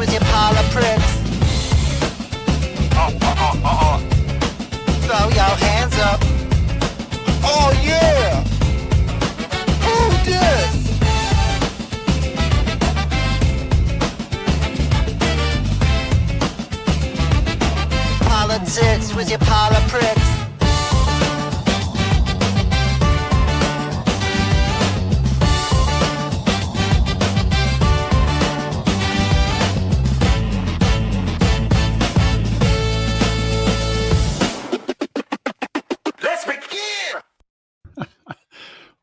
with your politics. Throw your hands up. Oh yeah! Who this? Politics with your politics.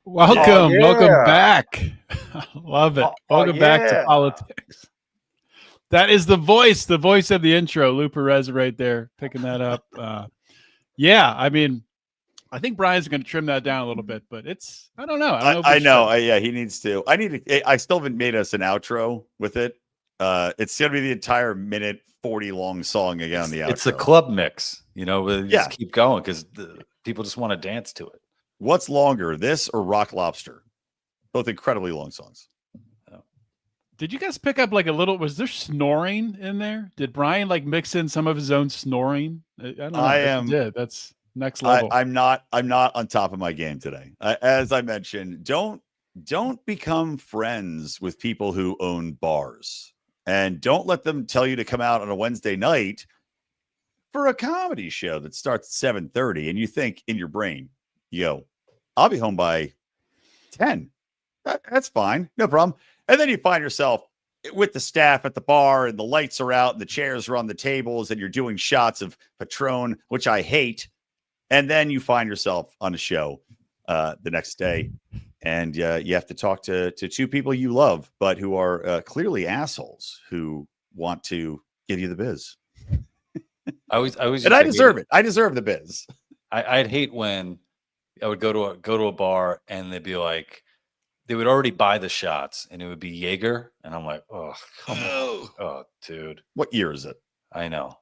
Welcome back. Love it. Welcome back to Politics. That is the voice of the intro. Lou Perez right there, picking that up. I mean, I think Brian's going to trim that down a little bit, but I don't know. I know. Yeah, he needs to. I still haven't made us an outro with it. It's going to be the entire minute 40 long song again. The outro. It's a club mix, just keep going because people just want to dance to it. What's longer, this or Rock Lobster? Both incredibly long songs. Did you guys pick up like a little? Was there snoring in there? Did Brian like mix in some of his own snoring? I don't know. I am. That's next level. I'm not on top of my game today. As I mentioned, don't become friends with people who own bars, and don't let them tell you to come out on a Wednesday night for a comedy show that starts at 7:30, and you think in your brain, I'll be home by 10. That's fine. No problem. And then you find yourself with the staff at the bar and the lights are out and the chairs are on the tables and you're doing shots of Patron, which I hate. And then you find yourself on a show the next day and you have to talk to two people you love, but who are clearly assholes who want to give you the biz. I deserve it. I deserve the biz. I'd hate when I would go to a bar and they'd be like, they would already buy the shots and it would be Jaeger. And I'm like, oh, come on. Oh, dude. What year is it? I know.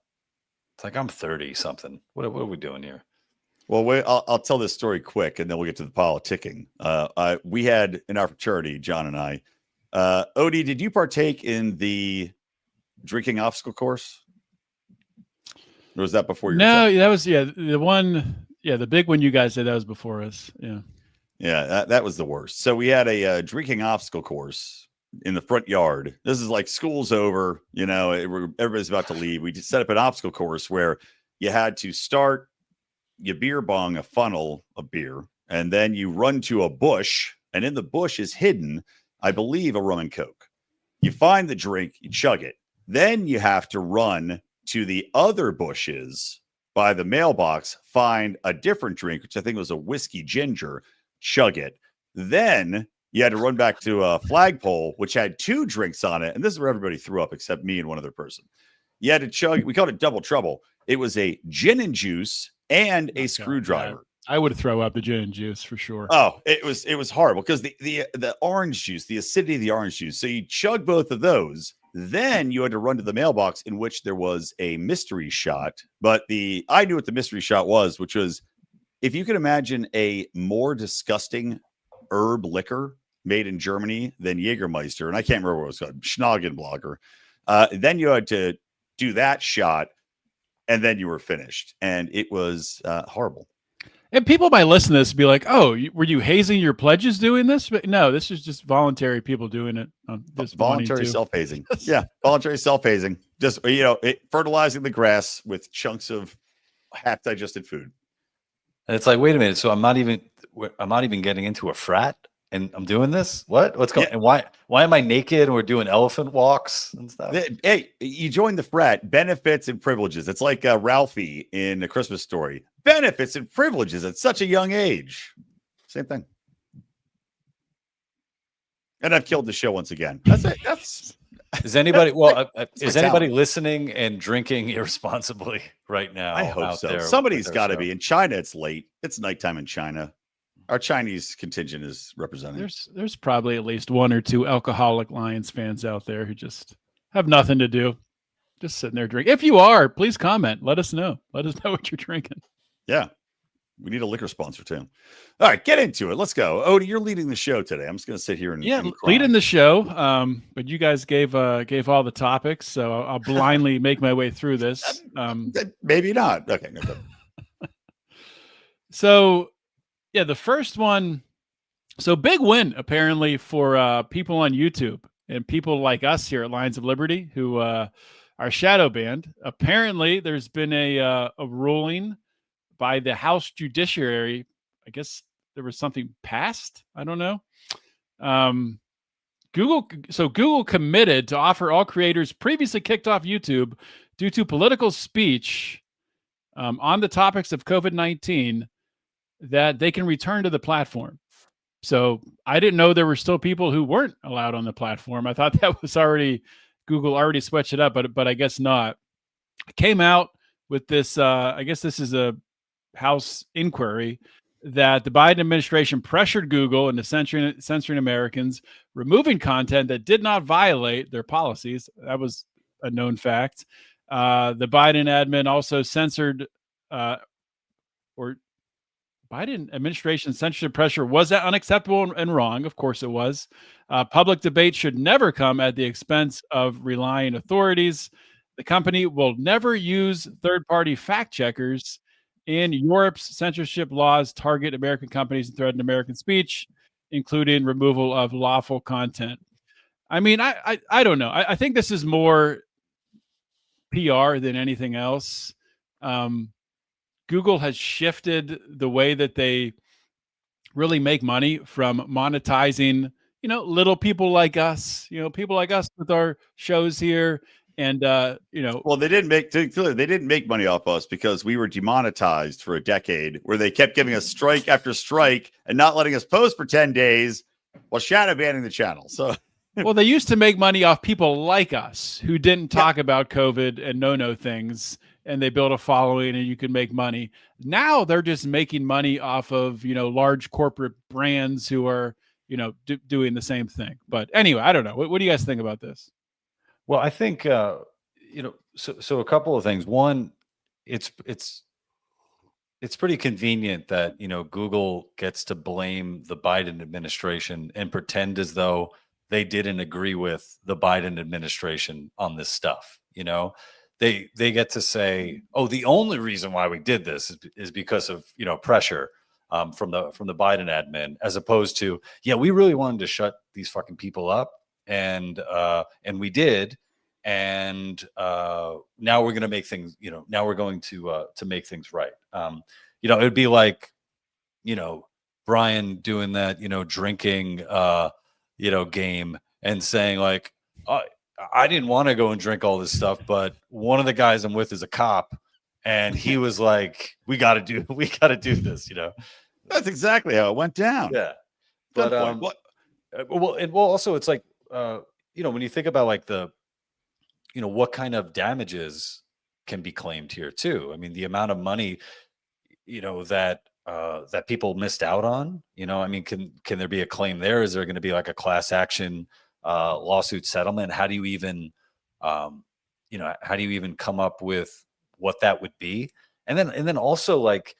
It's like I'm 30 something. What are we doing here? Well, wait, I'll tell this story quick and then we'll get to the politicking. We had in our fraternity, John and I, Odie, did you partake in the drinking obstacle course? Or was that before you? No, that was, the one. Yeah, the big one you guys did, that was before us. Yeah, that was the worst. So we had a drinking obstacle course in the front yard. This is like school's over, everybody's about to leave. We just set up an obstacle course where you had to start, you beer bong a funnel of beer, and then you run to a bush, and in the bush is hidden, I believe, a rum and coke. You find the drink, you chug it. Then you have to run to the other bushes by the mailbox, find a different drink, which I think was a whiskey ginger, chug it. Then you had to run back to a flagpole, which had two drinks on it. And this is where everybody threw up except me and one other person. You had to chug. We called it double trouble. It was a gin and juice and a screwdriver. I would throw up the gin and juice for sure. Oh, it was horrible because the orange juice, the acidity of the orange juice. So you chug both of those. Then you had to run to the mailbox in which there was a mystery shot. But I knew what the mystery shot was, which was, if you can imagine a more disgusting herb liquor made in Germany than Jägermeister, and I can't remember what it was called, Schnagenblogger. Then you had to do that shot, and then you were finished. And it was horrible. And people might listen to this and be like, oh, were you hazing your pledges doing this? But no, this is just voluntary people doing it. Voluntary self-hazing. Yeah, voluntary self-hazing. Just, fertilizing the grass with chunks of half-digested food. And it's like, wait a minute. So I'm not even getting into a frat and I'm doing this? What's going on? And why am I naked and we're doing elephant walks and stuff? Hey, you joined the frat, benefits and privileges. It's like Ralphie in A Christmas Story. Benefits and privileges at such a young age. Same thing. And I've killed the show once again. That's it. Is anybody anybody listening and drinking irresponsibly right now? I hope so. Somebody's got to be. In China, it's late. It's nighttime in China. Our Chinese contingent is represented. There's probably at least one or two alcoholic Lions fans out there who just have nothing to do, just sitting there drinking. If you are, please comment. Let us know. Let us know what you're drinking. Yeah. We need a liquor sponsor too. All right, get into it. Let's go. Odie, you're leading the show today. I'm just going to sit here and leading the show. But you guys gave all the topics, so I'll blindly make my way through this. Maybe not. Okay. No, so, yeah, the first one. So big win apparently for people on YouTube and people like us here at Lions of Liberty who are shadow banned. Apparently, there's been a ruling by the House Judiciary. I guess there was something passed. I don't know. Google committed to offer all creators previously kicked off YouTube due to political speech on the topics of COVID-19 that they can return to the platform. So I didn't know there were still people who weren't allowed on the platform. I thought that was Google already switched it up, but I guess not. I came out with this, I guess this is a House inquiry that the Biden administration pressured Google into censoring Americans, removing content that did not violate their policies. That was a known fact. The Biden admin also censored, or Biden administration censorship pressure was that unacceptable and wrong. Of course it was. Public debate should never come at the expense of relying authorities. The company will never use third-party fact checkers. In Europe's censorship laws target American companies and threaten American speech, including removal of lawful content. I mean, I don't know. I think this is more PR than anything else. Google has shifted the way that they really make money from monetizing, little people like us, people like us with our shows here. And, well, they didn't make money off us because we were demonetized for a decade where they kept giving us strike after strike and not letting us post for 10 days while shadow banning the channel. So, well, they used to make money off people like us who didn't talk about COVID and no things, and they built a following and you could make money. Now they're just making money off of, large corporate brands who are, doing the same thing. But anyway, I don't know. What do you guys think about this? Well, I think, so a couple of things. One, it's pretty convenient that, Google gets to blame the Biden administration and pretend as though they didn't agree with the Biden administration on this stuff. They get to say, oh, the only reason why we did this is because of, pressure from the Biden admin, as opposed to, yeah, we really wanted to shut these fucking people up. And we did, and now we're going to make things. Now we're going to make things right. It'd be like, Brian doing that, drinking, game and saying like, I didn't want to go and drink all this stuff, but one of the guys I'm with is a cop, and he was like, we got to do this. That's exactly how it went down. Yeah, but also it's like. When you think about like what kind of damages can be claimed here too. I mean, the amount of money, that people missed out on, I mean, can there be a claim there? Is there going to be like a class action lawsuit settlement? How do you even, come up with what that would be? And then also like,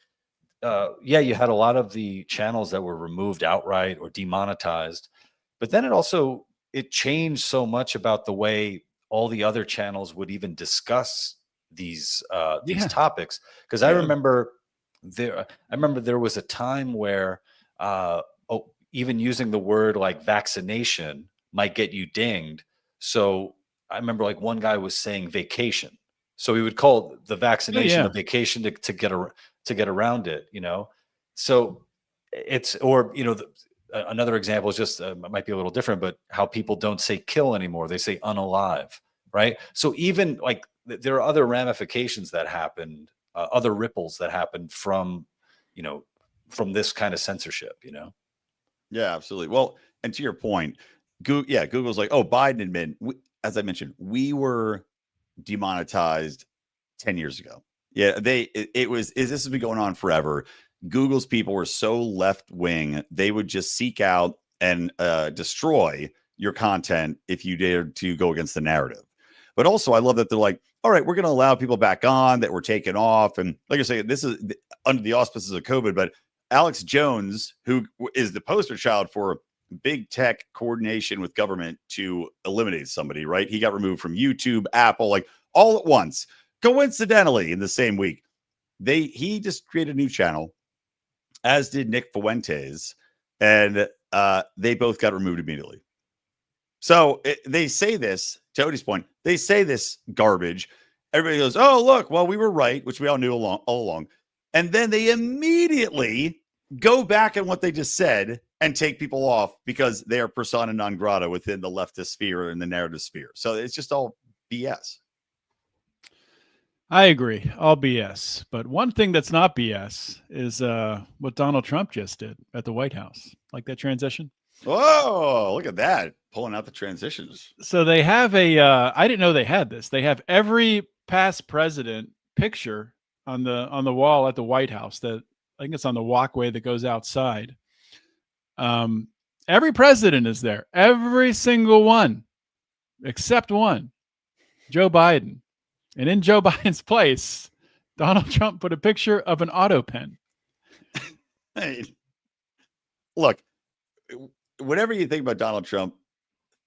you had a lot of the channels that were removed outright or demonetized, but then it changed so much about the way all the other channels would even discuss these topics. Because I remember there was a time where even using the word like vaccination might get you dinged. So I remember like one guy was saying vacation, so he would call the vaccination a vacation to get around it. So it's another example is just might be a little different, but how people don't say kill anymore. They say unalive, right? So even like there are other ramifications that happened, other ripples that happened from this kind of censorship, Yeah, absolutely. Well, and to your point, Google's like, oh, Biden admin, as I mentioned, we were demonetized 10 years ago. Yeah, this has been going on forever. Google's people were so left wing, they would just seek out and destroy your content if you dared to go against the narrative. But also, I love that they're like, all right, we're going to allow people back on that were taken off. And like I say, under the auspices of COVID, but Alex Jones, who is the poster child for big tech coordination with government to eliminate somebody, right? He got removed from YouTube, Apple, like all at once. Coincidentally, in the same week, he just created a new channel, as did Nick Fuentes, and they both got removed immediately. So they say this, to Odie's point, they say this garbage. Everybody goes, oh, look, well, we were right, which we all knew all along. And then they immediately go back on what they just said and take people off because they are persona non grata within the leftist sphere and the narrative sphere. So it's just all BS. I agree, all BS. But one thing that's not BS is what Donald Trump just did at the White House. Like that transition? Whoa, look at that. Pulling out the transitions. So they have I didn't know they had this. They have every past president picture on the wall at the White House. I think it's on the walkway that goes outside. Every president is there. Every single one, except one, Joe Biden. And in Joe Biden's place, Donald Trump put a picture of an Autopen. Hey, look, whatever you think about Donald Trump,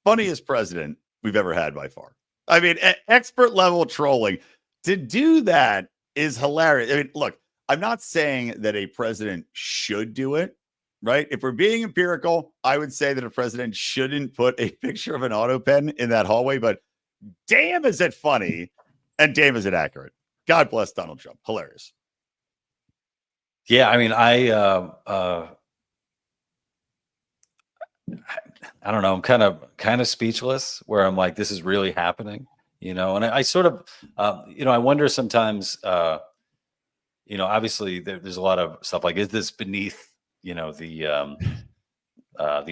funniest president we've ever had by far. I mean, expert level trolling. To do that is hilarious. I mean, look, I'm not saying that a president should do it, right? If we're being empirical, I would say that a president shouldn't put a picture of an Autopen in that hallway, but damn, is it funny and damn, is it accurate. God bless Donald Trump. Hilarious. Yeah, I mean, I don't know. I'm kind of speechless where I'm like, this is really happening, and I sort of, I wonder sometimes, obviously there's a lot of stuff like, is this beneath, the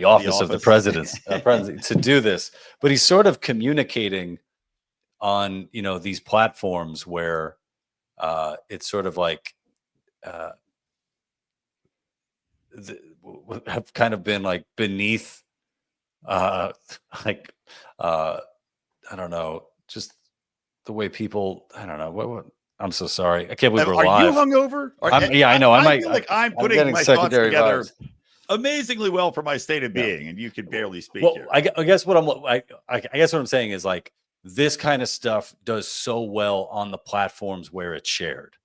office of the president to do this? But he's sort of communicating on, these platforms where it's sort of like, have kind of been like beneath, I don't know, just the way people, I don't know what I'm so sorry. I can't believe we're live. Are you hungover? I know. I feel like I'm putting my thoughts together vibes amazingly well for my state of being, and you can barely speak. Well, here. I guess what I'm saying is like this kind of stuff does so well on the platforms where it's shared,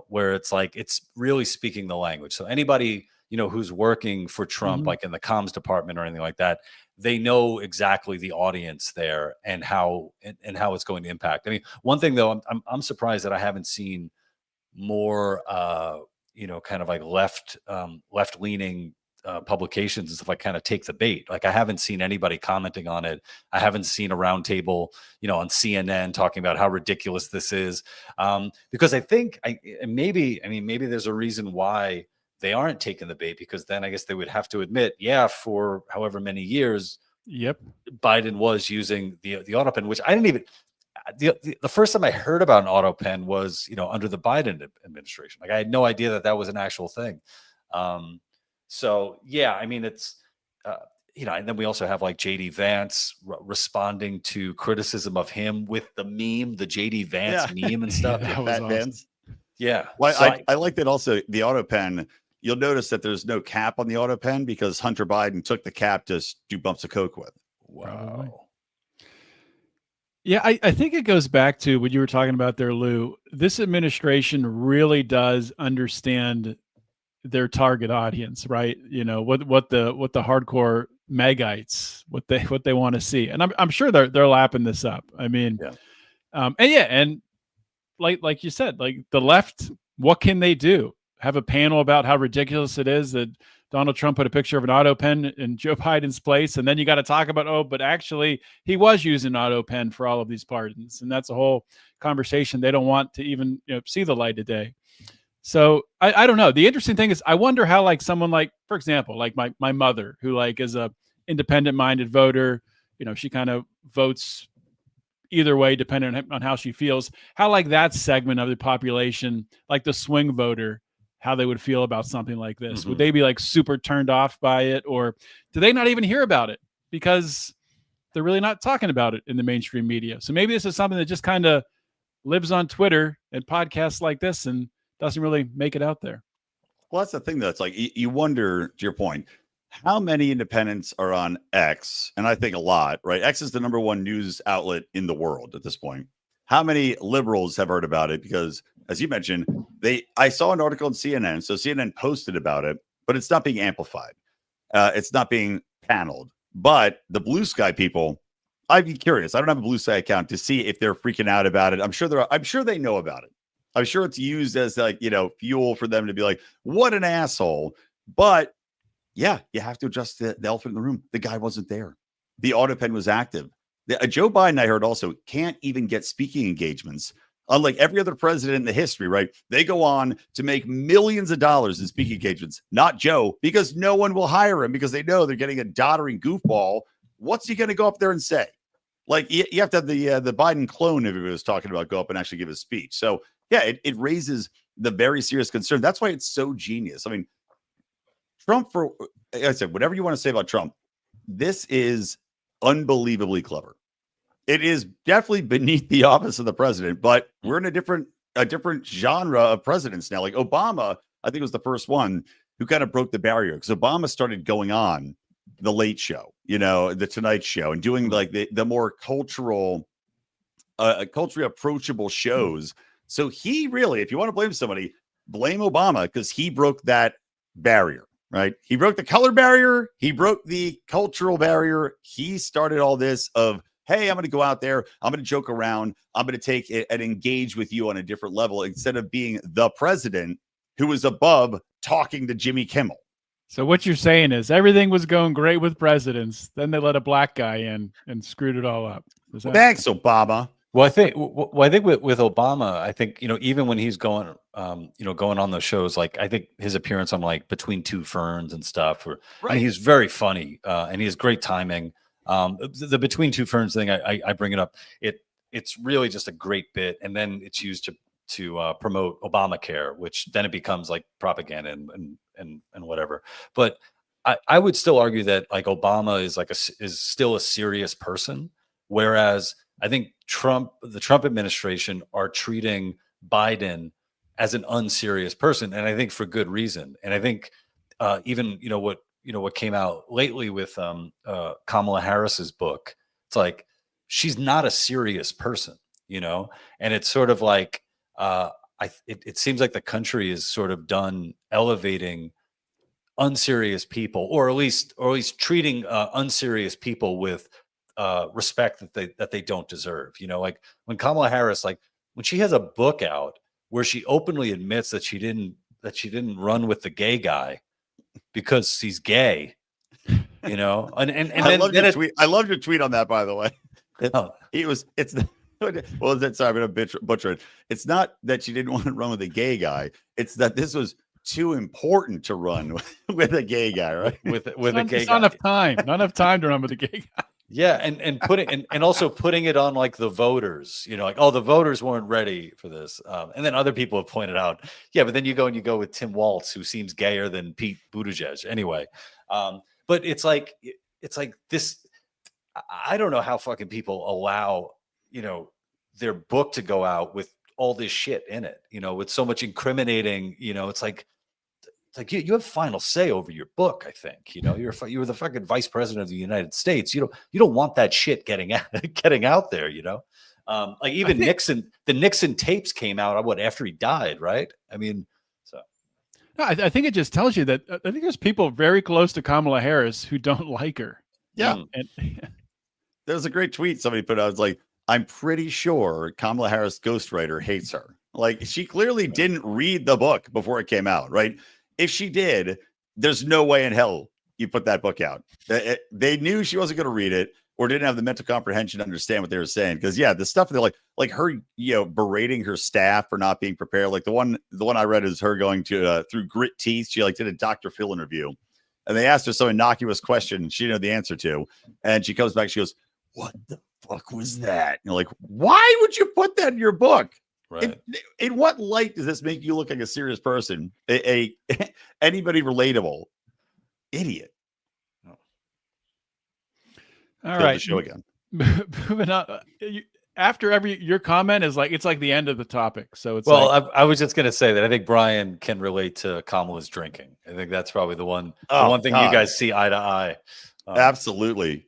where it's like it's really speaking the language. So anybody who's working for Trump, like in the comms department or anything like that, they know exactly the audience there and how it's going to impact. I mean, one thing though, I'm surprised that I haven't seen more, kind of like left leaning publications and stuff like kind of take the bait. Like I haven't seen anybody commenting on it. I haven't seen a roundtable, on CNN talking about how ridiculous this is. Because I think maybe there's a reason why they aren't taking the bait, because then I guess they would have to admit, for however many years, Biden was using the Autopen, which I didn't even. The first time I heard about an Autopen was, under the Biden administration. Like I had no idea that was an actual thing. So yeah, I mean it's, and then we also have like JD Vance responding to criticism of him with the meme, the JD Vance meme and stuff. That was awesome. Yeah. Well, so I like that also the Autopen. You'll notice that there's no cap on the Autopen because Hunter Biden took the cap to do bumps of coke with. Wow. Yeah, I think it goes back to what you were talking about there, Lou. This administration really does understand their target audience, right? What the hardcore Megites, what they want to see, and I'm sure they're lapping this up. I mean, and like you said, like the left, what can they do? Have a panel about how ridiculous it is that Donald Trump put a picture of an Autopen in Joe Biden's place, and then you got to talk about, but actually he was using Autopen for all of these pardons, and that's a whole conversation they don't want to even see the light of day. So I don't know. The interesting thing is I wonder how like someone like, for example, like my mother, who like is a independent-minded voter, she kind of votes either way depending on how she feels, how like that segment of the population, like the swing voter, how they would feel about something like this. Would they be like super turned off by it, or do they not even hear about it because they're really not talking about it in the mainstream media? So maybe this is something that just kind of lives on Twitter and podcasts like this and doesn't really make it out there. Well, that's the thing, though. It's like you wonder, to your point, how many independents are on X? And I think a lot, right? X is the #1 news outlet in the world at this point. How many liberals have heard about it? Because, as you mentioned, I saw an article on CNN. So CNN posted about it, but it's not being amplified. It's not being paneled. But the Blue Sky people, I'd be curious. I don't have a Blue Sky account to see if they're freaking out about it. I'm sure they know about it. I'm sure it's used as fuel for them to be like, what an asshole. But yeah, you have to adjust the elephant in the room. The guy wasn't there. The Autopen was active. Joe Biden, I heard also, can't even get speaking engagements. Unlike every other president in the history, right? They go on to make millions of dollars in speaking engagements. Not Joe, because no one will hire him because they know they're getting a doddering goofball. What's he going to go up there and say? Like, you have to have the Biden clone everybody was talking about go up and actually give a speech. So yeah, it raises the very serious concern. That's why it's so genius. I mean, Trump, like I said, whatever you want to say about Trump, this is unbelievably clever. It is definitely beneath the office of the president, but we're in a different genre of presidents now. Like Obama, I think was the first one who kind of broke the barrier, because Obama started going on the Late Show, the Tonight Show, and doing like the more culturally approachable shows. So he really, if you want to blame somebody, blame Obama, because he broke that barrier, right? He broke the color barrier. He broke the cultural barrier. He started all this of, hey, I'm going to go out there. I'm going to joke around. I'm going to take it and engage with you on a different level, instead of being the president who is above talking to Jimmy Kimmel. So what you're saying is everything was going great with presidents. Then they let a black guy in and screwed it all up. Thanks, Obama. Well, I think with Obama, I think, even when he's going on those shows, like I think his appearance on like Between Two Ferns and stuff, I mean, he's very funny and he has great timing. The Between Two Ferns thing, I bring it up. It's really just a great bit, and then it's used to promote Obamacare, which then it becomes like propaganda and whatever. But I would still argue that like Obama is still a serious person, whereas I think the Trump administration are treating Biden as an unserious person, and I think for good reason. And I think even what came out lately with Kamala Harris's book, it's like she's not a serious person, and it's sort of like it seems like the country is sort of done elevating unserious people, or at least treating unserious people with respect that they don't deserve. Like when Kamala Harris, like when she has a book out where she openly admits that she didn't run with the gay guy because he's gay, and I loved your tweet on that, by the way. Sorry, I'm going to butcher it. It's not that she didn't want to run with a gay guy. It's that this was too important to run with a gay guy, right? With a gay guy. Not enough time to run with a gay guy. Yeah, and also putting it on like the voters, like, oh, the voters weren't ready for this. And then other people have pointed out, yeah, but then you go with Tim Walz, who seems gayer than Pete Buttigieg anyway. But it's like this. I don't know how fucking people allow, their book to go out with all this shit in it, with so much incriminating, it's like you have final say over your book. I think, you're the fucking vice president of the United States. You don't want that shit getting out there, like even the Nixon tapes came out after he died. Right. I mean, so. No, I think it just tells you that I think there's people very close to Kamala Harris who don't like her. Yeah. There was a great tweet somebody put out. It's like, I'm pretty sure Kamala Harris ghostwriter hates her. Like, she clearly didn't read the book before it came out, right? If she did, there's no way in hell you put that book out. They knew she wasn't going to read it, or didn't have the mental comprehension to understand what they were saying. Because the stuff they're like her, berating her staff for not being prepared. Like the one I read is her going to through grit teeth. She did a Dr. Phil interview, and they asked her some innocuous question she didn't know the answer to, and she comes back, she goes, "What the fuck was that?" And you're like, why would you put that in your book? Right. In what light does this make you look like a serious person? Anybody relatable? Idiot. All right. The show again. Moving on. after your comment is like, it's like the end of the topic. So it's I was just going to say that I think Brian can relate to Kamala's drinking. I think that's probably the one thing you guys see eye to eye. Absolutely.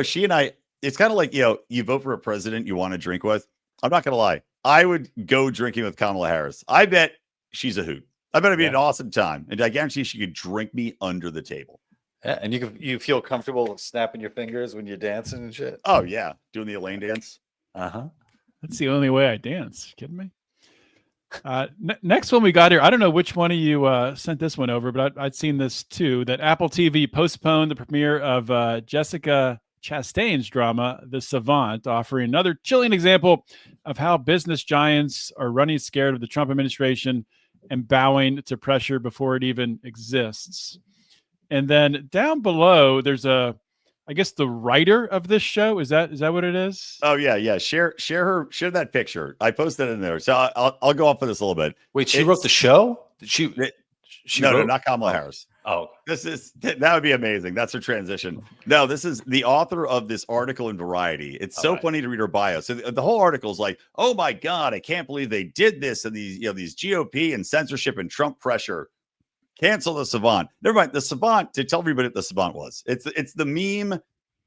She and I, it's kind of like, you vote for a president you want to drink with. I'm not going to lie. I would go drinking with Kamala Harris. I bet she's a hoot. I bet it'd be an awesome time. And I guarantee she could drink me under the table. Yeah, and you feel comfortable snapping your fingers when you're dancing and shit. Oh yeah, doing the Elaine dance. That's the only way I dance. You kidding me? Next one we got here. I don't know which one of you sent this one over, but I'd seen this too. That Apple TV postponed the premiere of Jessica Chastain's drama, The Savant, offering another chilling example of how business giants are running scared of the Trump administration and bowing to pressure before it even exists. And then down below, there's I guess the writer of this show. Is that what it is? Oh yeah. Share that picture. I posted it in there. So I'll go off for this a little bit. Wait, she wrote the show? She no, not Kamala Harris. Oh, that would be amazing. That's her transition. No, this is the author of this article in Variety. It's so funny to read her bio. So the whole article is like, oh my God, I can't believe they did this. And these GOP and censorship and Trump pressure. Cancel The Savant. Never mind. The Savant, to tell everybody what The Savant was. It's the meme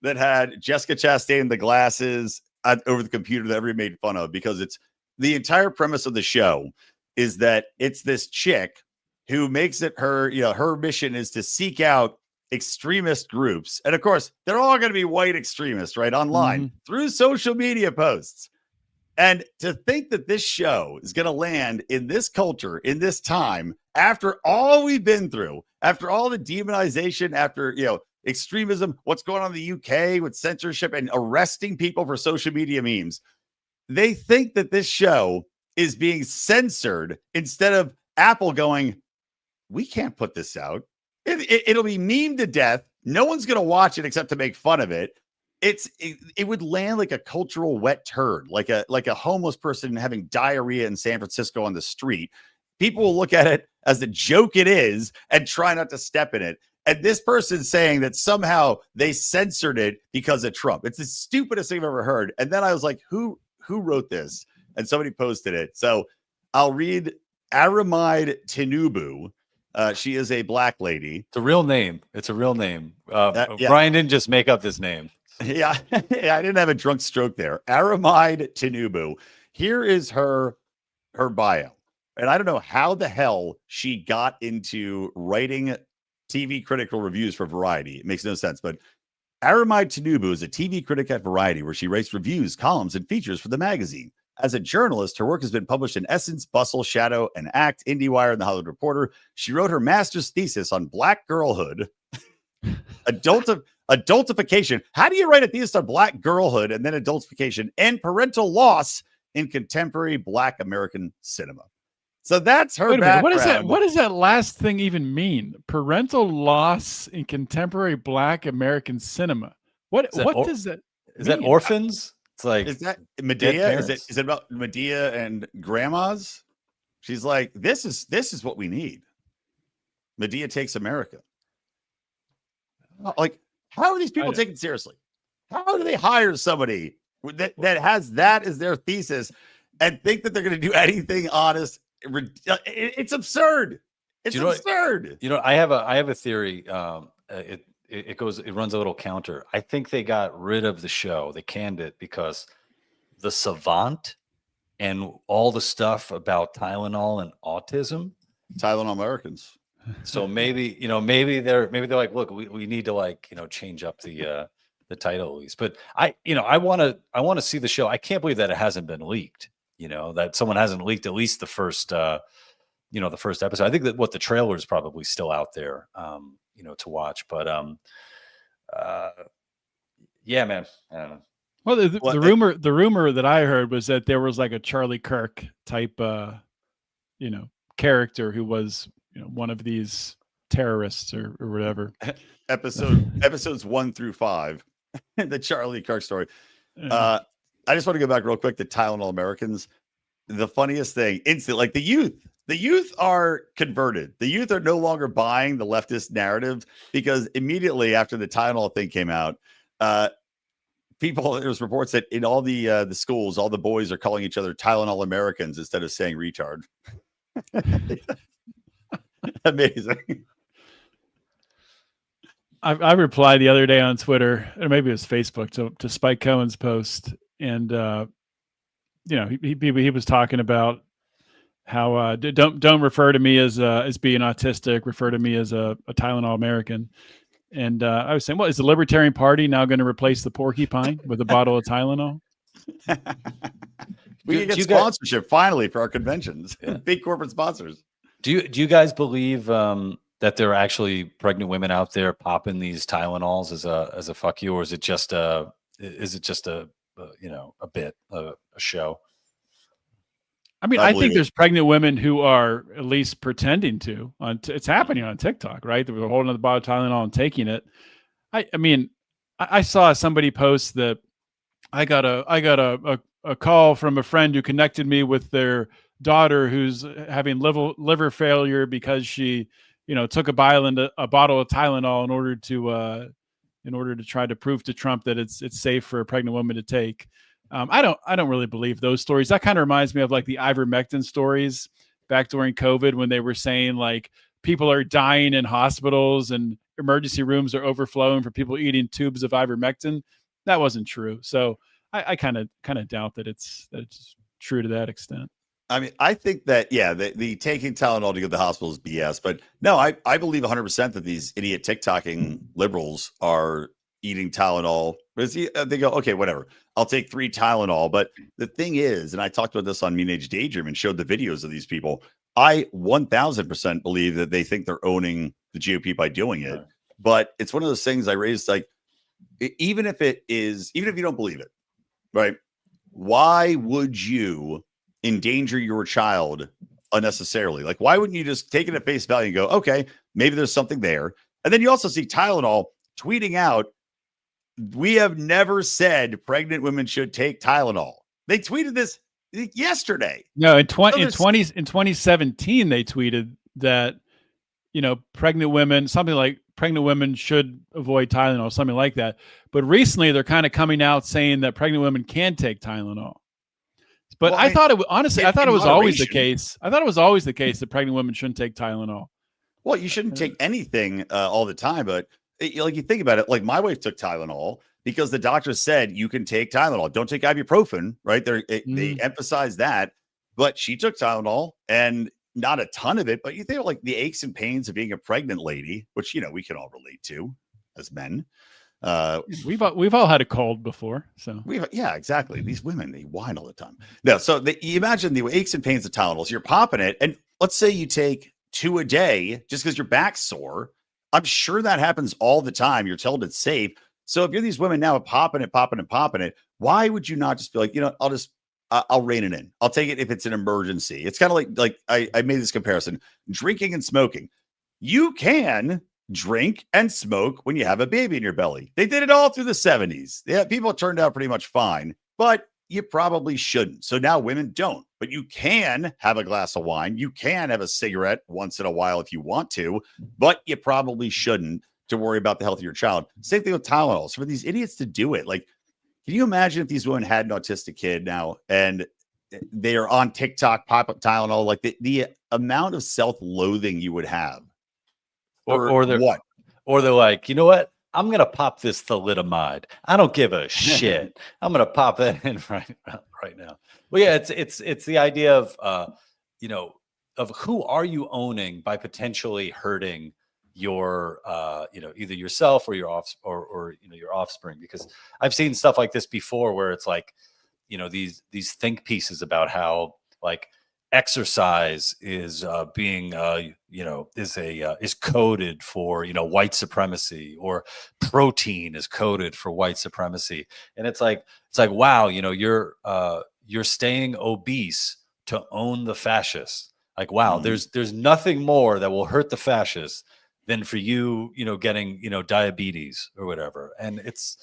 that had Jessica Chastain in the glasses over the computer that everybody made fun of, because it's the entire premise of the show is that it's this chick who makes it her mission is to seek out extremist groups. And of course, they're all going to be white extremists, right? Online through social media posts. And to think that this show is going to land in this culture, in this time, after all we've been through, after all the demonization, after, extremism, what's going on in the UK with censorship and arresting people for social media memes, they think that this show is being censored instead of Apple going, we can't put this out. It'll be memed to death. No one's going to watch it except to make fun of it. It would land like a cultural wet turd, like a homeless person having diarrhea in San Francisco on the street. People will look at it as the joke it is and try not to step in it. And this person's saying that somehow they censored it because of Trump. It's the stupidest thing I've ever heard. And then I was like, who wrote this? And somebody posted it. So I'll read Aramide Tinubu. She is a black lady. It's a real name. Brian didn't just make up this name. Yeah, I didn't have a drunk stroke there. Aramide Tinubu. Here is her bio. And I don't know how the hell she got into writing TV critical reviews for Variety. It makes no sense. But Aramide Tinubu is a TV critic at Variety, where she writes reviews, columns, and features for the magazine. As a journalist, her work has been published in Essence, Bustle, Shadow, and Act, IndieWire, and The Hollywood Reporter. She wrote her master's thesis on Black girlhood, adultification. How do you write a thesis on Black girlhood and then adultification and parental loss in contemporary Black American cinema? So that's her background. What does that last thing even mean? Parental loss in contemporary Black American cinema. What does that? Is that orphans? It's like, is that Medea? Is it about Medea and grandmas? She's like, this is what we need. Medea takes America. Like, how are these people taken seriously? How do they hire somebody that has that as their thesis and think that they're going to do anything honest? It's absurd. It's absurd. I have a theory. It runs a little counter. I think they got rid of the show. They canned it because The Savant and all the stuff about Tylenol and autism. Tylenol Americans. So maybe they're like, look, we need to change up the title at least. But I want to see the show. I can't believe that it hasn't been leaked. That someone hasn't leaked at least the first episode. I think that the trailer is probably still out there, to watch. But yeah, man. I don't know. Well, the rumor that I heard was that there was like a Charlie Kirk type, character who was, one of these terrorists or whatever. Episodes 1 through 5, the Charlie Kirk story. I just want to go back real quick to Tylenol Americans. The funniest thing, like the youth are converted. The youth are no longer buying the leftist narrative because immediately after the Tylenol thing came out, there's reports that in all the schools, all the boys are calling each other Tylenol Americans instead of saying retard. Amazing. I replied the other day on Twitter, or maybe it was Facebook, to Spike Cohen's post, and he was talking about how don't refer to me as being autistic, refer to me as a Tylenol American. And I was saying, what is the Libertarian Party now going to replace the porcupine with a bottle of Tylenol? We can get sponsorship finally for our conventions. Yeah. Big corporate sponsors. Do you guys believe that there are actually pregnant women out there popping these Tylenols as a fuck you, or is it just a bit, a show? I mean, I think there's pregnant women who are at least pretending to. It's happening on TikTok, right? They were holding the bottle of Tylenol and taking it. I mean, I saw somebody post that I got a call from a friend who connected me with their daughter who's having liver failure because she, took a bottle of Tylenol in order to try to prove to Trump that it's safe for a pregnant woman to take. I don't really believe those stories. That kind of reminds me of like the ivermectin stories back during COVID, when they were saying like people are dying in hospitals and emergency rooms are overflowing for people eating tubes of ivermectin. That wasn't true. So I kind of doubt that it's true to that extent. I mean, I think that, the taking Tylenol to go to the hospital is BS. But no, I believe 100% that these idiot TikToking liberals are eating Tylenol. They go, okay, whatever. I'll take 3 Tylenol. But the thing is, and I talked about this on Mean Age Daydream and showed the videos of these people, I 1000% believe that they think they're owning the GOP by doing it. Right. But it's one of those things I raised, like, even if you don't believe it, right? Why would you endanger your child unnecessarily? Like, why wouldn't you just take it at face value and go, okay, maybe there's something there? And then you also see Tylenol tweeting out, we have never said pregnant women should take Tylenol. They tweeted this yesterday. No, in 2017, they tweeted that, pregnant women should avoid Tylenol, something like that. But recently they're kind of coming out saying that pregnant women can take Tylenol. But I thought it was always the case. I thought it was always the case that pregnant women shouldn't take Tylenol. Well, you shouldn't take anything all the time, but you think about it, like my wife took Tylenol because the doctor said you can take Tylenol. Don't take ibuprofen, right? They emphasize that, but she took Tylenol and not a ton of it. But you think of like the aches and pains of being a pregnant lady, which, we can all relate to as men. We've all had a cold before, so exactly. These women, they whine all the time. No, so you imagine the aches and pains of Tylenol. So you're popping it, and let's say you take 2 a day just because your back's sore. I'm sure that happens all the time. You're told it's safe. So if you're these women now popping it, why would you not just be like, I'll rein it in. I'll take it if it's an emergency. It's kind of like I made this comparison: drinking and smoking. You can drink and smoke when you have a baby in your belly. They did it all through the 70s. Yeah, people turned out pretty much fine, but you probably shouldn't. So now women don't, but you can have a glass of wine. You can have a cigarette once in a while if you want to, but you probably shouldn't to worry about the health of your child. Same thing with Tylenol. So for these idiots to do it, like, can you imagine if these women had an autistic kid now and they are on TikTok, pop up Tylenol, like the amount of self-loathing you would have. Or they're like, you know what? I'm going to pop this thalidomide. I don't give a shit. I'm going to pop that in right now. Well, yeah, it's the idea of, of who are you owning by potentially hurting your, either yourself or your your offspring, because I've seen stuff like this before where it's like, these think pieces about how like exercise is being is coded for white supremacy, or protein is coded for white supremacy, and it's like wow, you're staying obese to own the fascists. Like, wow, there's nothing more that will hurt the fascists than for you getting diabetes or whatever. And it's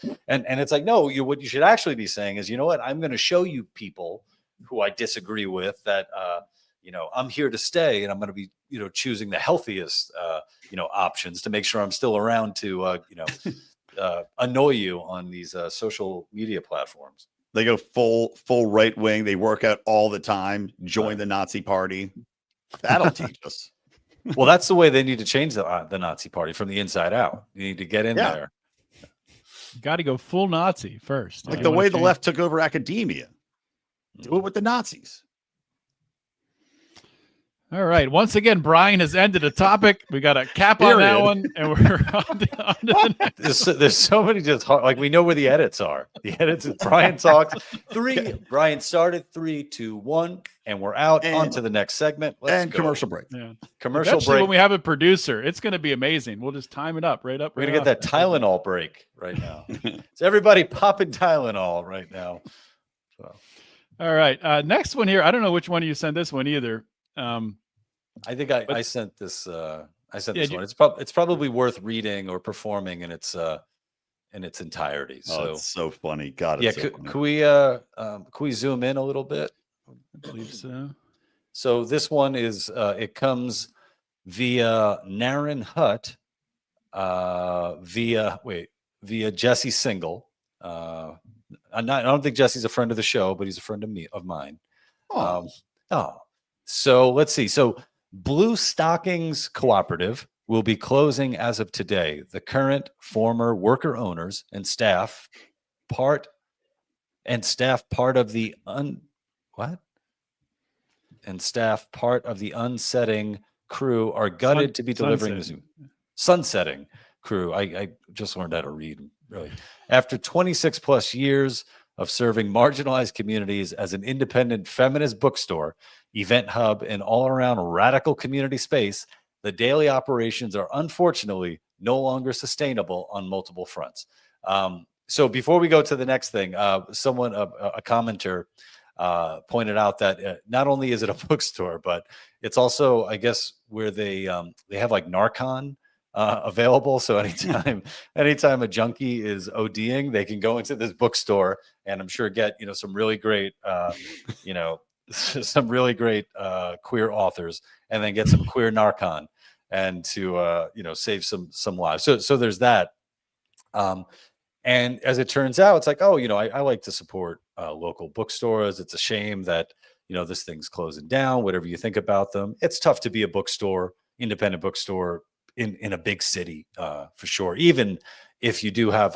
like, no, what you should actually be saying is, you know what, I'm going to show you people who I disagree with that, I'm here to stay, and I'm going to be, choosing the healthiest, options to make sure I'm still around to, annoy you on these social media platforms. They go full right wing. They work out all the time. Join the Nazi party. That'll teach us. Well, that's the way they need to change the Nazi party from the inside out. You need to get in there. You got to go full Nazi first. Like the way the left took over academia. Do it with the Nazis. All right. Once again, Brian has ended a topic. We got a cap on that one, and we're on to the next. There's so many just hard, like we know where the edits are. The edits. Brian talks 3. Brian started 3, 2, 1, and we're out on to the next segment. Let's go. Commercial break. Yeah. Commercial Eventually, break. when we have a producer, it's going to be amazing. We'll just time it up right up. We're gonna get that Tylenol break right now. So everybody popping Tylenol right now. So. All right. Next one here. I don't know which one of you sent this one either. I think I sent this. I sent this one. It's probably worth reading or performing in its entirety. So it's so funny. God, yeah. It's so funny. Can we zoom in a little bit? I believe so. So this one is it comes via Naren Hutt, via Jesse Single. I don't think Jesse's a friend of the show, but he's a friend of mine. So let's see. So Blue Stockings Cooperative will be closing as of today. The current former worker owners and staff part of the unsetting crew are gutted to be delivering this sunsetting crew. I just learned how to read, really. After 26 plus years of serving marginalized communities as an independent feminist bookstore, event hub, and all-around radical community space, the daily operations are unfortunately no longer sustainable on multiple fronts. So before we go to the next thing, a commenter pointed out that not only is it a bookstore, but it's also, I guess, where they have like Narcan available. So anytime a junkie is ODing, they can go into this bookstore and I'm sure get some really great some really great queer authors, and then get some queer Narcan and to save some lives. So there's that. And as it turns out, it's like, I like to support local bookstores. It's a shame that this thing's closing down. Whatever you think about them, it's tough to be a bookstore, independent bookstore in a big city, for sure. Even if you do have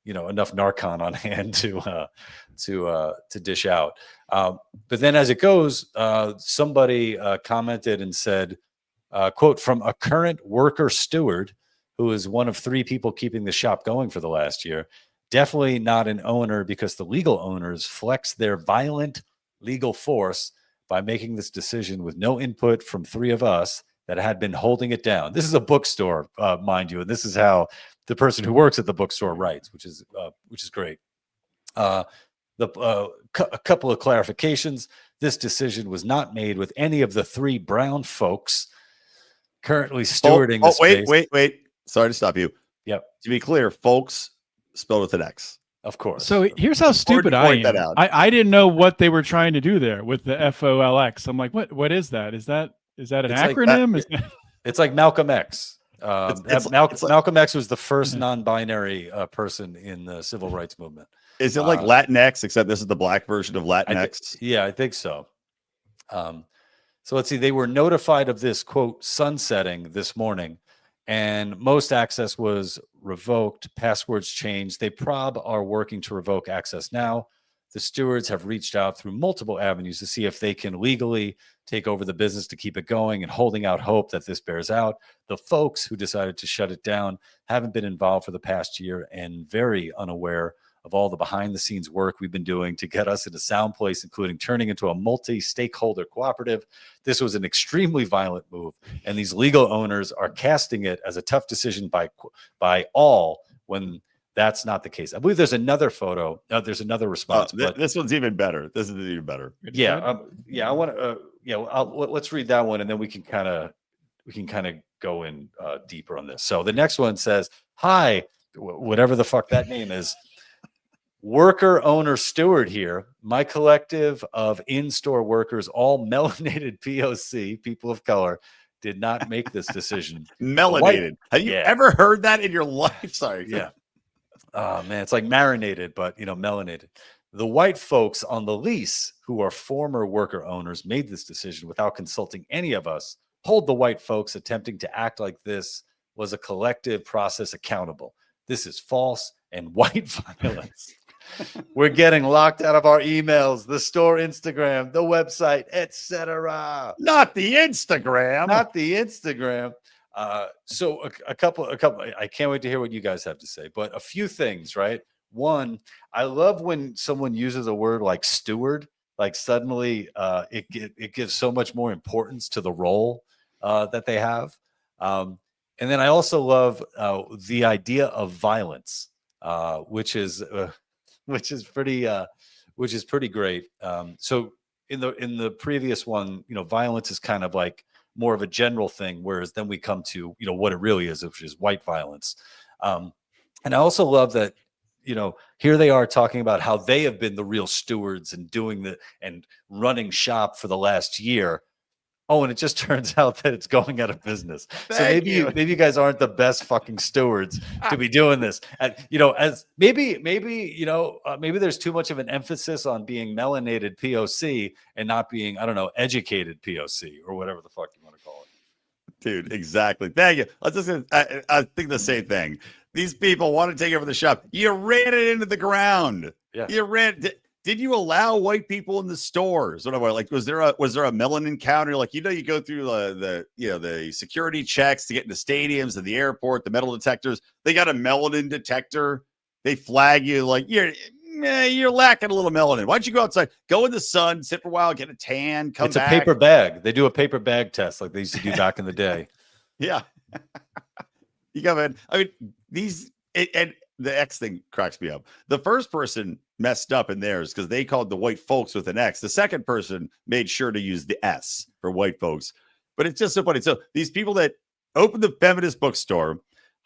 enough Narcan on hand to dish out. But then as it goes, somebody commented and said, quote, from a current worker steward who is one of 3 people keeping the shop going for the last year, definitely not an owner, because the legal owners flex their violent legal force by making this decision with no input from 3 of us that had been holding it down. This is a bookstore, mind you, and this is how the person who works at the bookstore writes, which is great. A couple of clarifications: this decision was not made with any of the 3 brown folks currently stewarding. Wait! Sorry to stop you. Yep. To be clear, folks spelled with an X. Of course. So here's how stupid I am. I didn't know what they were trying to do there with the FOLX. I'm like, what is that? Is that an acronym? It's like Malcolm X. Malcolm X was the first non-binary person in the civil rights movement. Is it like Latinx, except this is the black version of Latinx? I think so. So let's see. They were notified of this, quote, sunsetting this morning, and most access was revoked, passwords changed. They are working to revoke access now. The stewards have reached out through multiple avenues to see if they can legally take over the business to keep it going, and holding out hope that this bears out. The folks who decided to shut it down haven't been involved for the past year and very unaware of all the behind-the-scenes work we've been doing to get us in a sound place, including turning into a multi-stakeholder cooperative. This was an extremely violent move, and these legal owners are casting it as a tough decision by all, when that's not the case. I believe there's another photo. There's another response. But this one's even better. This is even better. Yeah. I want to. Let's read that one, and then we can kind of go in deeper on this. So the next one says, "Hi, whatever the fuck that name is. Worker owner steward here. My collective of in-store workers, all melanated POC, people of color, did not make this decision." Melanated. Have you ever heard that in your life? Sorry. Yeah. Oh man, it's like marinated, but melanated. The white folks on the lease, who are former worker owners, made this decision without consulting any of us. Hold the white folks attempting to act like this was a collective process accountable. This is false and white violence. We're getting locked out of our emails, the store Instagram, the website, etc. Not the Instagram. Not the Instagram. So a couple. I can't wait to hear what you guys have to say. But a few things, right? One, I love when someone uses a word like steward. Like suddenly, it gives so much more importance to the role that they have. And then I also love the idea of violence, which is pretty great. So in the previous one, violence is kind of like more of a general thing, whereas then we come to what it really is, which is white violence. And I also love that here they are talking about how they have been the real stewards and and running shop for the last year. Oh, and it just turns out that it's going out of business. So maybe you guys aren't the best fucking stewards to be doing this. And as maybe there's too much of an emphasis on being melanated POC and not being, I don't know, educated POC or whatever the fuck you want to call it. Dude, exactly. Thank you. I think the same thing. These people want to take over the shop. You ran it into the ground. Yeah. Did you allow white people in the stores? What about, like, was there a melanin counter? Like, you go through the security checks to get into stadiums and the airport, the metal detectors. They got a melanin detector. They flag you like you're lacking a little melanin. Why don't you go outside, go in the sun, sit for a while, get a tan, come back. It's a paper bag. They do a paper bag test like they used to do back in the day. Yeah. You come in. I mean, and the X thing cracks me up. The first person messed up in theirs because they called the white folks with an X. The second person made sure to use the S for white folks. But it's just so funny. So these people that opened the feminist bookstore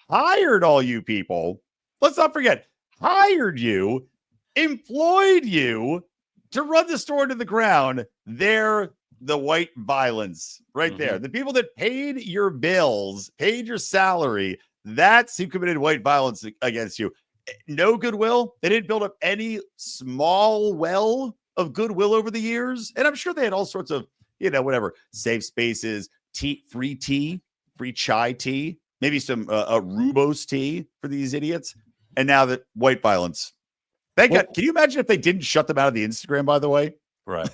hired all you people. Let's not forget, hired you, employed you to run the store to the ground. They're the white violence right there. The people that paid your bills, paid your salary, that's who committed white violence against you. No goodwill. They didn't build up any small well of goodwill over the years. And I'm sure they had all sorts of, whatever, safe spaces, free chai tea, maybe some Rubos tea for these idiots. And now that white violence. Can you imagine if they didn't shut them out of the Instagram, by the way? Right.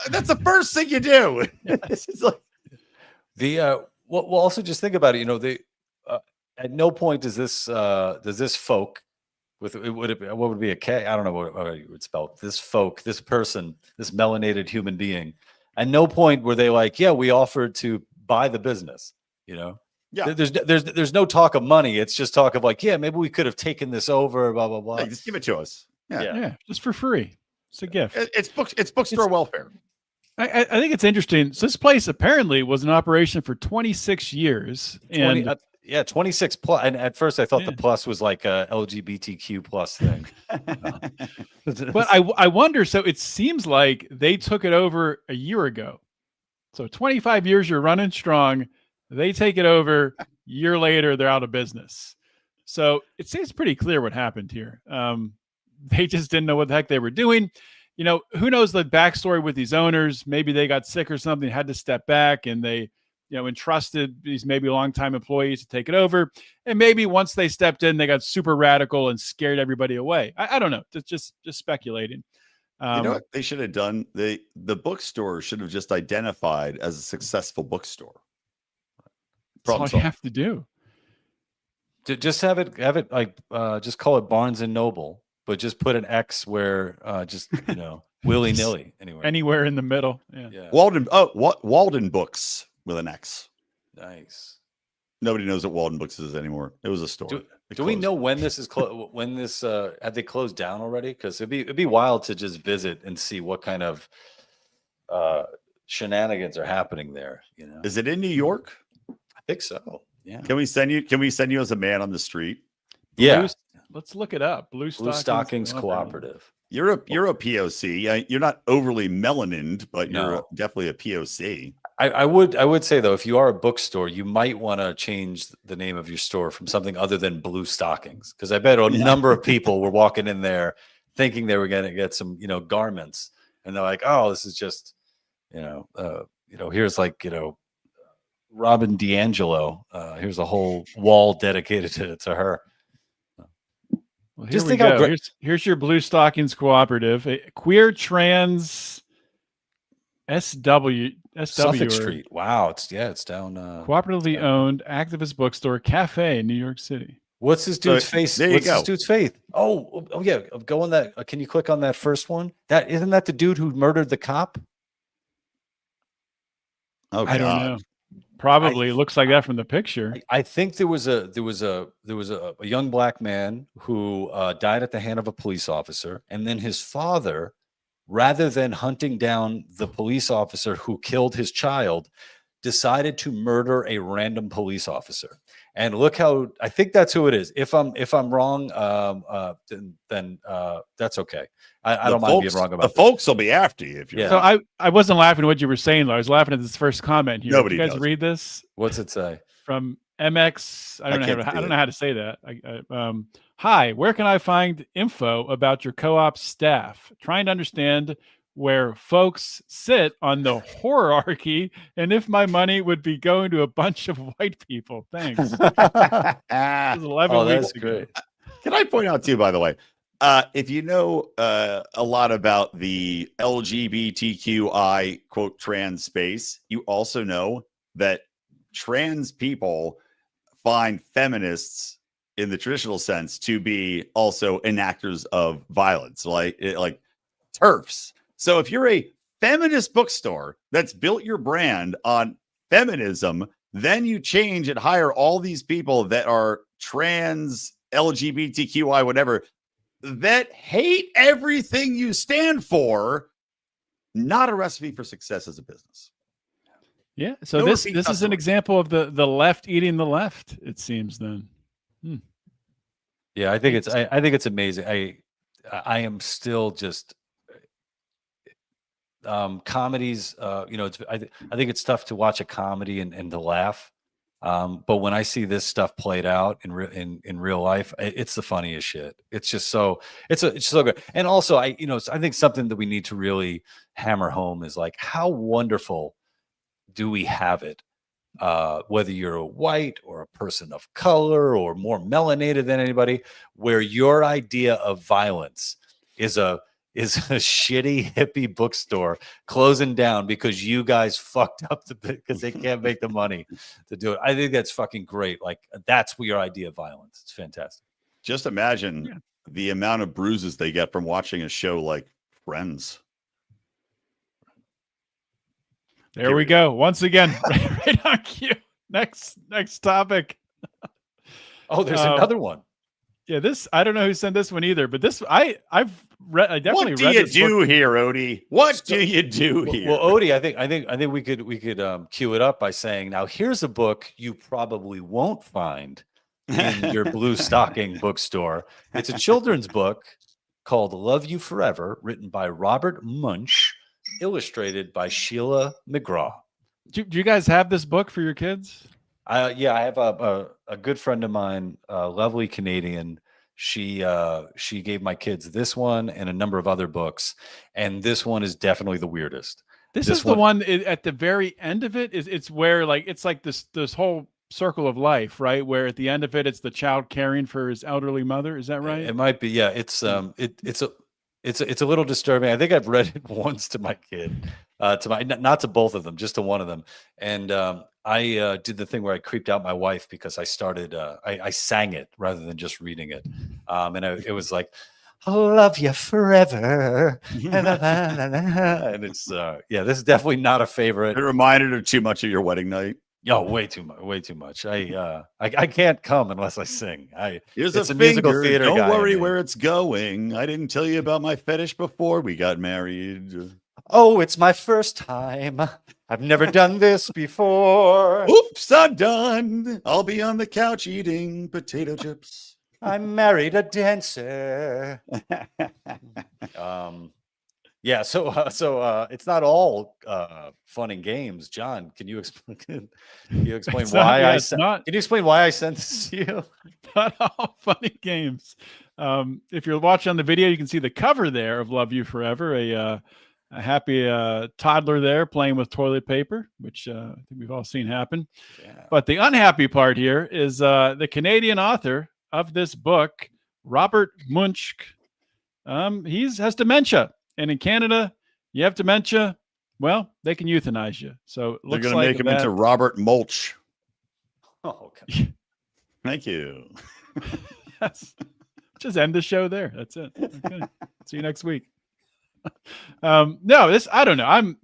That's the first thing you do. It's like well, also just think about it. At no point does this folk what would be a K? I don't know what you would spell this folk, this person, this melanated human being. At no point were they like, yeah, we offered to buy the business. Yeah. There's no talk of money. It's just talk of like, yeah, maybe we could have taken this over. Blah blah blah. Hey, just give it to us. Yeah, just for free. It's a gift. It's bookstore welfare. I think it's interesting. So this place apparently was in operation for 26 years. 26 plus. And at first I thought the plus was like a LGBTQ plus thing. But I wonder, so it seems like they took it over a year ago. So 25 years you're running strong. They take it over. A year later, they're out of business. So it seems pretty clear what happened here. They just didn't know what the heck they were doing. Who knows the backstory with these owners? Maybe they got sick or something, had to step back, and they, entrusted these maybe longtime employees to take it over. And maybe once they stepped in, they got super radical and scared everybody away. I don't know. Just speculating. You know what they should have done? The bookstore should have just identified as a successful bookstore. That's all you have to do. Just have it like just call it Barnes and Noble, but just put an X where just willy nilly anywhere in the middle. Yeah. Walden Books with an X. Nice. Nobody knows what Walden Books is anymore. It was a store. Do we know when this is when this had they closed down already? Because it'd be wild to just visit and see what kind of shenanigans are happening there. Is it in New York? I think so. Yeah. Can we send you as a man on the street? Yeah. Let's look it up. Blue Stockings Cooperative. You're a POC. You're not overly melanined, but you're definitely a POC. I would say though, if you are a bookstore, you might want to change the name of your store from something other than Blue Stockings, because I bet a number of people were walking in there thinking they were going to get some, garments, and they're like, oh, this is just, here's like, Robin DiAngelo. Here's a whole wall dedicated to her. Well, just think how great. Here's your Blue Stockings Cooperative, a queer trans SW Suffolk Street. Wow, it's down. Cooperatively owned activist bookstore cafe in New York City. What's this dude's face? There you go. This dude's face? Oh yeah. Go on that. Can you click on that first one? Isn't that the dude who murdered the cop? Oh, I don't know. Probably looks like that from the picture. I think there was a young black man who died at the hand of a police officer, and then his father, rather than hunting down the police officer who killed his child, decided to murder a random police officer. And look how, I think that's who it is. If I'm wrong, then that's okay. I don't mind being wrong about the folks will be after you if you're So I wasn't laughing at what you were saying, though. I was laughing at this first comment here. Nobody Did you guys does. read this? What's it say? From MX. I don't know how to say that. Hi, where can I find info about your co-op staff? Trying to understand where folks sit on the hierarchy, and if my money would be going to a bunch of white people. Thanks. That was 11 weeks ago. Great. Can I point out too, by the way, if you know a lot about the LGBTQI quote trans space, you also know that trans people find feminists in the traditional sense to be also enactors of violence, like TERFs. So if you're a feminist bookstore that's built your brand on feminism, then you change and hire all these people that are trans, LGBTQI, whatever, that hate everything you stand for. Not a recipe for success as a business. Yeah. So this is an example of the left eating the left, it seems then. Yeah, I think it's amazing. I am still just comedies. I think it's tough to watch a comedy and to laugh. But when I see this stuff played out in real life, it's the funniest shit. It's just so it's so good. And also, I think something that we need to really hammer home is like how wonderful do we have it? Whether you're a white or a person of color or more melanated than anybody, where your idea of violence is a shitty hippie bookstore closing down because you guys fucked up because they can't make the money to do it. I think that's fucking great. Like that's your idea of violence. It's fantastic. Just imagine the amount of bruises they get from watching a show like Friends. There we go. Once again, right on cue. Next topic. Oh, there's another one. Yeah, I don't know who sent this one either, but this I've read. I definitely read. What do you do here, Odie? What do you do here? Well, Odie, I think we could cue it up by saying, now here's a book you probably won't find in your Blue Stocking bookstore. It's a children's book called Love You Forever, written by Robert Munch, illustrated by Sheila McGraw. Do you guys have this book for your kids? Yeah, I have a good friend of mine, a lovely Canadian. She gave my kids this one and a number of other books, and this one is definitely the weirdest. This is the one at the very end of it. It's where it's like this whole circle of life, right? Where at the end of it, it's the child caring for his elderly mother. Is that right? It might be. Yeah, it's a little disturbing. I think I've read it once to my kid, not to both of them, just to one of them. And I did the thing where I creeped out my wife because I started, I sang it rather than just reading it. And it was like, I'll love you forever. And it's, this is definitely not a favorite. It reminded her too much of your wedding night. Oh, way too much. I can't come unless I sing. Here's it's a musical finger. theater. Don't worry where it's going. I didn't tell you about my fetish before we got married. Oh, it's my first time. I've never done this before. Oops, I'm done. I'll be on the couch eating potato chips. I married a dancer. Yeah, so it's not all fun and games. John, can you explain? Can you explain why I sent? Can you explain why I sent this to you? Not all funny games. If you're watching on the video, you can see the cover there of "Love You Forever." A happy toddler there playing with toilet paper, which I think we've all seen happen. Yeah. But the unhappy part here is the Canadian author of this book, Robert Munch. He has dementia. And in Canada, you have dementia, well, they can euthanize you. So it They're looks going to like make him into Robert Mulch. Oh, okay. Thank you. Yes. Just end the show there. That's it. Okay. See you next week. No, this, I don't know. I mean,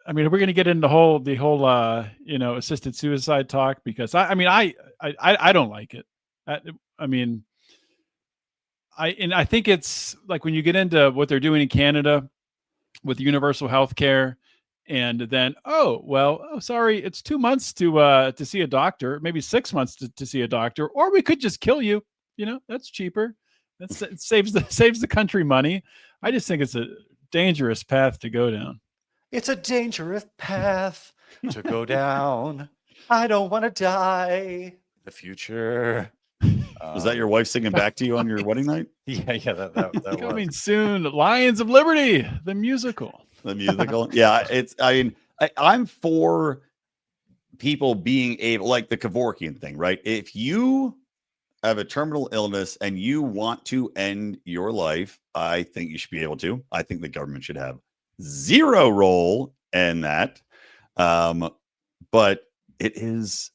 we're going to get into the whole, assisted suicide talk, because I don't like it. I think it's like when you get into what they're doing in Canada with universal health care, and then, sorry, it's 2 months to see a doctor, maybe 6 months to see a doctor, or we could just kill you. That's cheaper. It saves the country money. I just think it's a dangerous path to go down. It's a dangerous path to go down. I don't want to die. The future. Was that your wife singing back to you on your wedding night? Yeah, that coming soon. Lions of Liberty, the musical. The musical. Yeah, I'm for people being able, like the Kevorkian thing, right? If you have a terminal illness and you want to end your life, I think you should be able to. I think the government should have zero role in that. But it is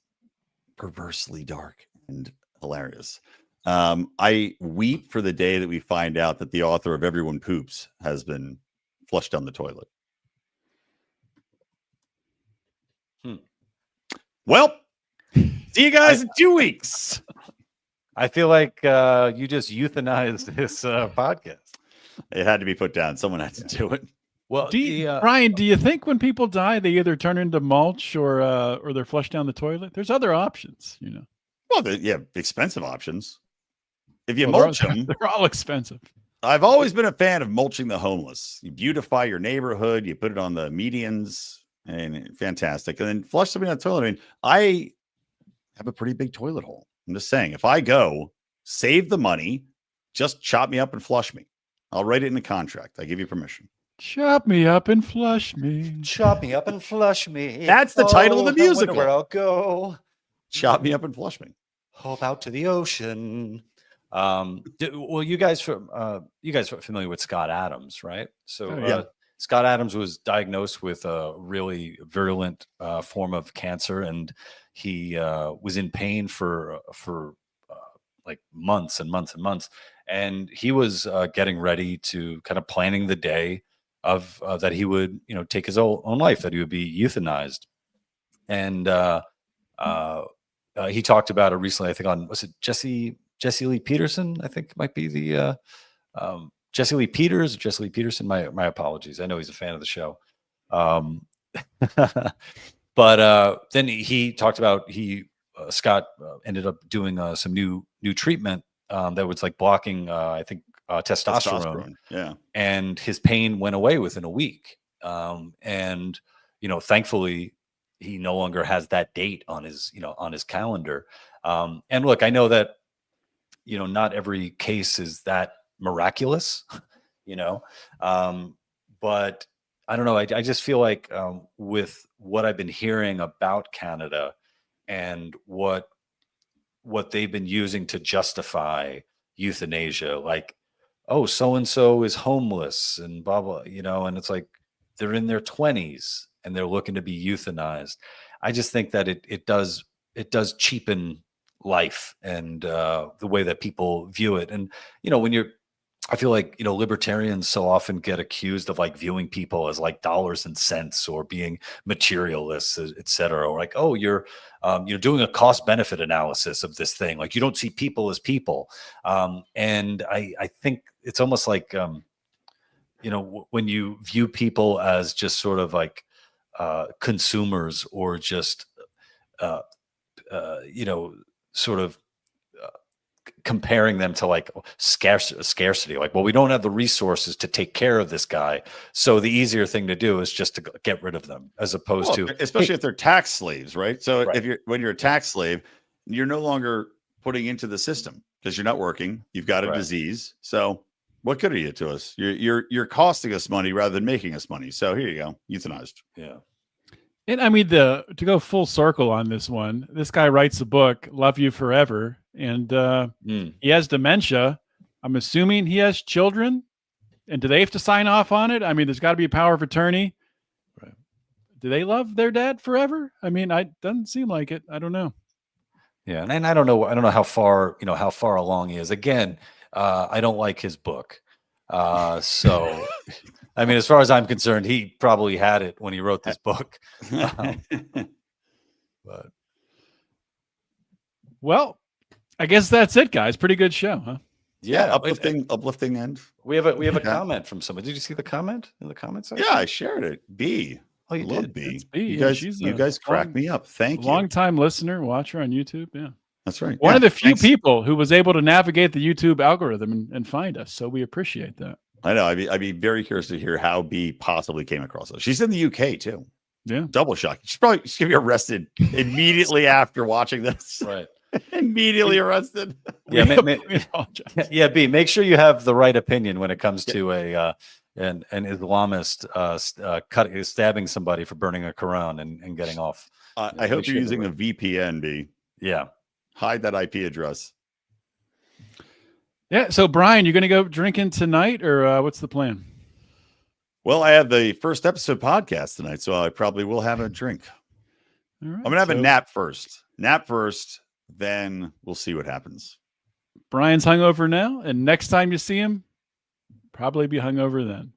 perversely dark and hilarious. I weep for the day that we find out that the author of Everyone Poops has been flushed down the toilet. Well, see you guys in 2 weeks. I feel like you just euthanized this podcast. It had to be put down. Someone had to do it. Well, Brian, do you think when people die, they either turn into mulch or they're flushed down the toilet? There's other options, Well, expensive options. If you mulch them, they're all expensive. I've always been a fan of mulching the homeless. You beautify your neighborhood, you put it on the medians, and fantastic. And then flush something down the toilet. I mean, I have a pretty big toilet hole. I'm just saying, if I go, save the money, just chop me up and flush me. I'll write it in the contract. I give you permission. Chop me up and flush me. Chop me up and flush me. That's the title of the musical. Where I'll go. Chop me up and flush me. Hope out to the ocean. You guys are familiar with Scott Adams, right? So Scott Adams was diagnosed with a really virulent form of cancer, and he was in pain for like months and months and months. And he was getting ready to kind of planning the day of that he would, take his own life, that he would be euthanized. And he talked about it recently, I think on, was it Jesse Lee Peterson? I think it might be the Jesse Lee Peters or Jesse Lee Peterson. My apologies. I know he's a fan of the show. But then he talked about Scott ended up doing some new treatment that was like blocking, I think, testosterone. Yeah. And his pain went away within a week. And, thankfully he no longer has that date on his calendar. And look, I know that, not every case is that miraculous, but I don't know. I just feel like with what I've been hearing about Canada and what they've been using to justify euthanasia, like, oh, so-and-so is homeless and blah, blah, and it's like they're in their 20s and they're looking to be euthanized. I just think that it does cheapen life and the way that people view it. And, I feel like, libertarians so often get accused of like viewing people as like dollars and cents or being materialists, et cetera. Or like, oh, you're doing a cost benefit analysis of this thing. Like you don't see people as people. And I think it's almost like, when you view people as just sort of like consumers or just, sort of comparing them to like scarcity. Like, well, we don't have the resources to take care of this guy. So the easier thing to do is just to get rid of them, as opposed to, especially if they're tax slaves, right? So when you're a tax slave, you're no longer putting into the system because you're not working. You've got a disease. So what good are you to us? You're costing us money rather than making us money. So here you go, euthanized. Yeah. And I mean, to go full circle on this one, this guy writes a book, Love You Forever, and he has dementia. I'm assuming he has children. And do they have to sign off on it? I mean, there's got to be a power of attorney. Right. Do they love their dad forever? I mean, doesn't seem like it. I don't know. Yeah, and I don't know how far along he is. Again, I don't like his book. So I mean, as far as I'm concerned, he probably had it when he wrote this book. But well, I guess that's it, guys. Pretty good show, huh? Yeah, uplifting end. We have a comment from somebody. Did you see the comment in the comment section? Yeah, I shared it. B. Oh, you love did. B. You guys crack me up. Thank you. Long time listener, watcher on YouTube. Yeah, that's right. One of the few people who was able to navigate the YouTube algorithm and find us. So we appreciate that. I know. I'd be very curious to hear how B possibly came across us. She's in the UK too. Yeah, double shock. She's gonna be arrested immediately after watching this. Right. Immediately arrested. Yeah, yeah. B, make sure you have the right opinion when it comes to an Islamist stabbing somebody for burning a Quran and getting off. I hope you're using a VPN, B. Yeah. Hide that IP address. Yeah. So, Brian, you're going to go drinking tonight, or what's the plan? Well, I have the first episode podcast tonight, so I probably will have a drink. All right, I'm going to have a nap first. Then we'll see what happens. Brian's hungover now, and next time you see him, probably be hungover then.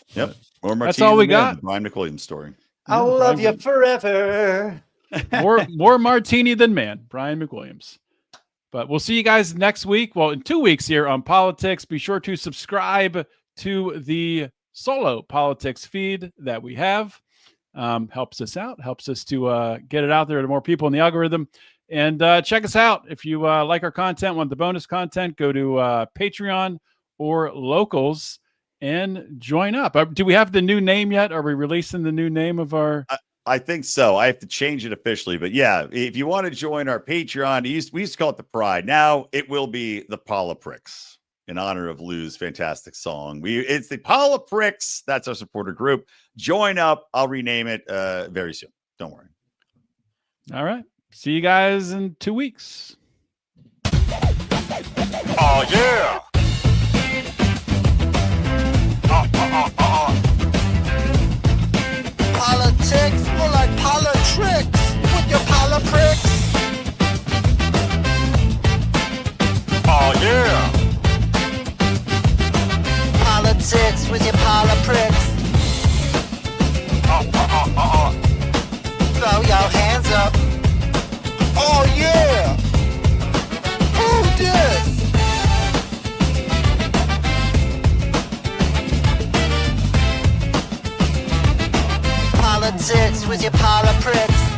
Yep. Or that's all we got. Brian McWilliams story. I'll love you forever. more martini than man, Brian McWilliams. But we'll see you guys next week. Well, in 2 weeks here on Politics. Be sure to subscribe to the solo Politics feed that we have. Helps us out. Helps us to get it out there to more people in the algorithm. And check us out. If you like our content, want the bonus content, go to Patreon or Locals and join up. Do we have the new name yet? Are we releasing the new name of our... I think so. I have to change it officially. But yeah, if you want to join our Patreon, we used to call it the Pride. Now it will be the Politicks in honor of Lou's fantastic song. It's the Politicks. That's our supporter group. Join up. I'll rename it very soon. Don't worry. All right. See you guys in 2 weeks. Oh, yeah. Politics, more like politricks with your polipricks. Oh, yeah. Politics with your polipricks. Throw your hands up. Oh, yeah. Who this? Politics with your polipricks.